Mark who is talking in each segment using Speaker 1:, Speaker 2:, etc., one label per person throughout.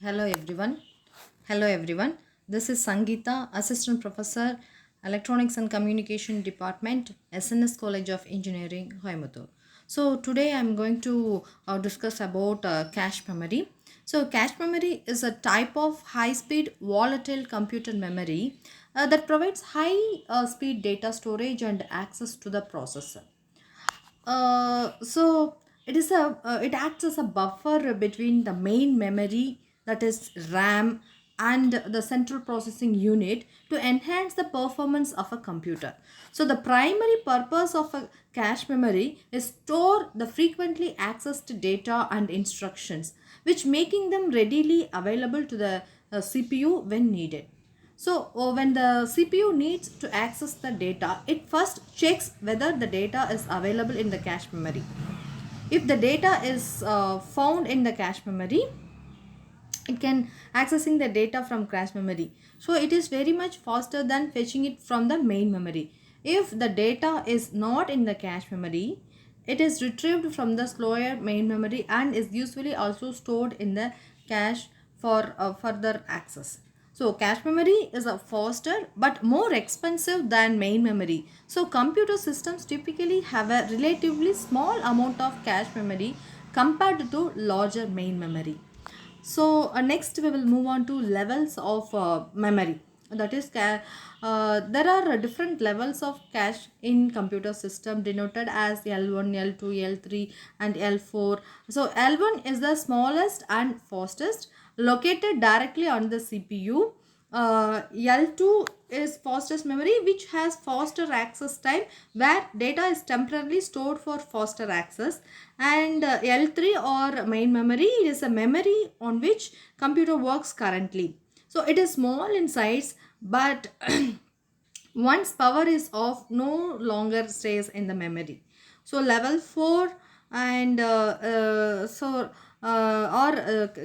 Speaker 1: Hello everyone. Hello everyone. This is Sangeetha, Assistant Professor, Electronics and Communication Department, SNS College of Engineering, Coimbatore. So today I'm going to discuss about cache memory. So cache memory is a type of high-speed volatile computer memory that provides high-speed data storage and access to the processor. So it acts as a buffer between the main memory, that is RAM, and the central processing unit to enhance the performance of a computer. So the primary purpose of a cache memory is store the frequently accessed data and instructions, which making them readily available to the CPU when needed. So when the CPU needs to access the data, it first checks whether the data is available in the cache memory. If the data is found in the cache memory, it can accessing the data from cache memory. So it is very much faster than fetching it from the main memory. If the data is not in the cache memory, it is retrieved from the slower main memory and is usually also stored in the cache for further access. So cache memory is a faster but more expensive than main memory. So computer systems typically have a relatively small amount of cache memory compared to larger main memory. So next we will move on to levels of memory. That is, there are different levels of cache in computer system denoted as L1, L2, L3 and L4. So L1 is the smallest and fastest, located directly on the CPU. L2 is fastest memory, which has faster access time, where data is temporarily stored for faster access. And L3 or main memory is a memory on which computer works currently. So it is small in size, but once power is off, no longer stays in the memory. So level 4 and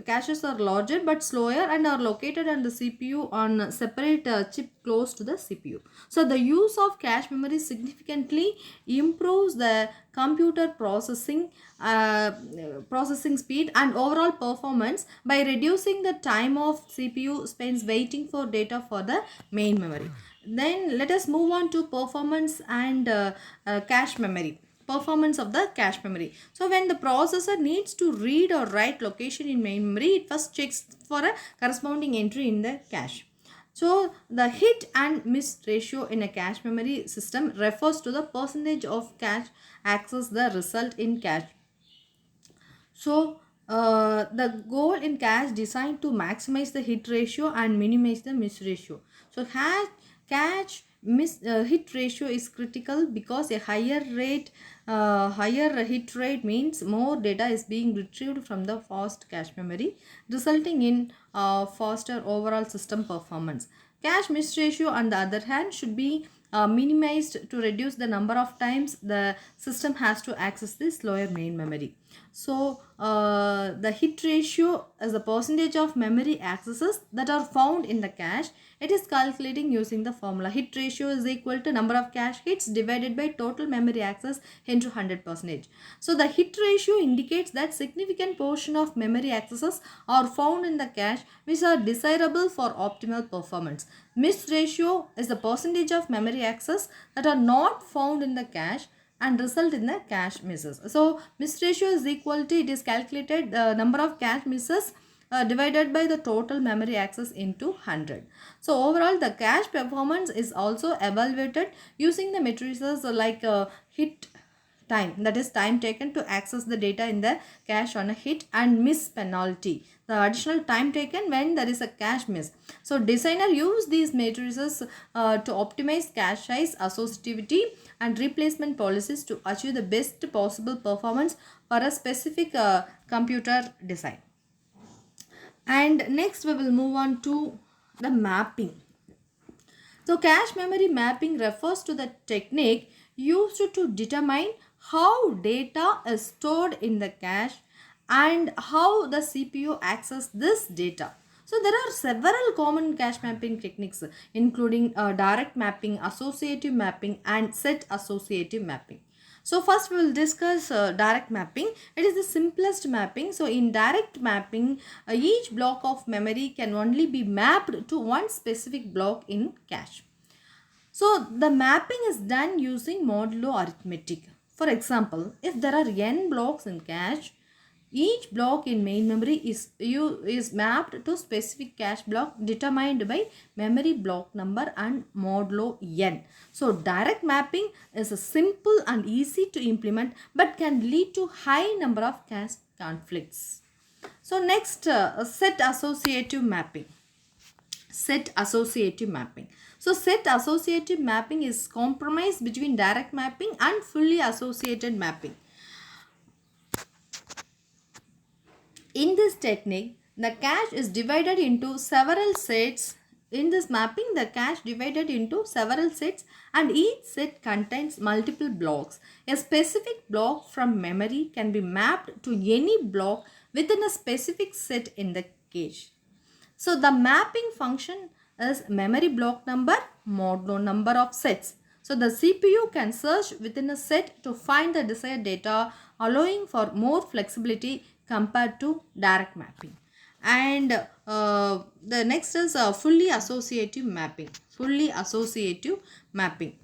Speaker 1: caches are larger but slower and are located on the CPU on a separate chip close to the CPU. So the use of cache memory significantly improves the computer processing speed and overall performance by reducing the time of CPU spends waiting for data for the main memory. Then let us move on to performance and cache memory. Performance of the cache memory. So when the processor needs to read or write location in main memory, it first checks for a corresponding entry in the cache. So the hit and miss ratio in a cache memory system refers to the percentage of cache access the result in cache. So the goal in cache designed to maximize the hit ratio and minimize the miss ratio. So cache hit ratio is critical because a higher hit rate means more data is being retrieved from the fast cache memory, resulting in faster overall system performance. Cache miss ratio, on the other hand, should be minimized to reduce the number of times the system has to access the slower main memory. So the hit ratio is the percentage of memory accesses that are found in the cache. It is calculating using the formula. Hit ratio is equal to number of cache hits divided by total memory access into 100%. So the hit ratio indicates that significant portion of memory accesses are found in the cache which are desirable for optimal performance. Miss ratio is the percentage of memory access that are not found in the cache and result in the cache misses. So miss ratio is equal to, it is calculated the number of cache misses divided by the total memory access into 100. So overall the cache performance is also evaluated using the matrices like hit time, that is time taken to access the data in the cache on a hit, and miss penalty, the additional time taken when there is a cache miss. So designer use these matrices to optimize cache size, associativity and replacement policies to achieve the best possible performance for a specific computer design. And next we will move on to the mapping. So cache memory mapping refers to the technique used to determine how data is stored in the cache and how the CPU accesses this data. So there are several common cache mapping techniques, including direct mapping, associative mapping and set associative mapping. So first we will discuss direct mapping. It is the simplest mapping. So in direct mapping, each block of memory can only be mapped to one specific block in cache. So the mapping is done using modulo arithmetic. For example, if there are n blocks in cache, each block in main memory is mapped to specific cache block determined by memory block number and modulo n. So direct mapping is a simple and easy to implement but can lead to high number of cache conflicts. So next, set associative mapping. Set associative mapping. So set associative mapping is compromise between direct mapping and fully associated mapping. In this technique, the cache is divided into several sets. In this mapping, the cache divided into several sets and each set contains multiple blocks. A specific block from memory can be mapped to any block within a specific set in the cache. So the mapping function is memory block number modulo number of sets. So the CPU can search within a set to find the desired data, allowing for more flexibility compared to direct mapping. And the next is fully associative mapping. Fully associative mapping.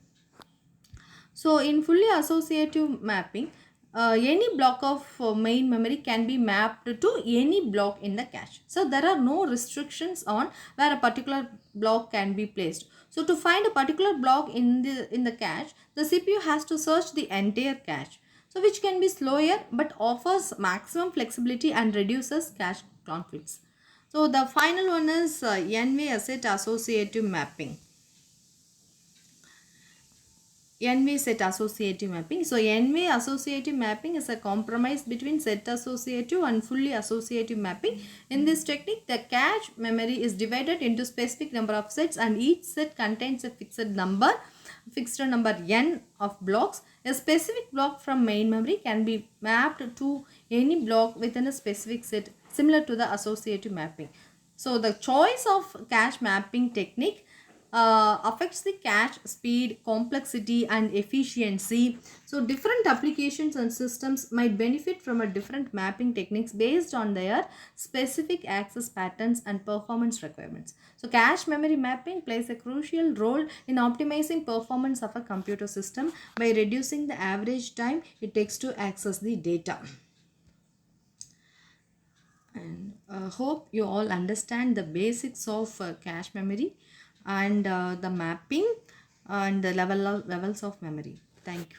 Speaker 1: So in fully associative mapping, any block of main memory can be mapped to any block in the cache. So there are no restrictions on where a particular block can be placed. So to find a particular block in the cache, the CPU has to search the entire cache. So which can be slower but offers maximum flexibility and reduces cache conflicts. So the final one is N-way asset associative mapping. N-way set associative mapping. So N-way associative mapping is a compromise between set associative and fully associative mapping. In this technique, the cache memory is divided into specific number of sets and each set contains a fixed number n of blocks. A specific block from main memory can be mapped to any block within a specific set, similar to the associative mapping. So the choice of cache mapping technique affects the cache speed, complexity and efficiency. So different applications and systems might benefit from a different mapping techniques based on their specific access patterns and performance requirements. So cache memory mapping plays a crucial role in optimizing performance of a computer system by reducing the average time it takes to access the data. And hope you all understand the basics of cache memory and the mapping and the levels of memory. Thank you.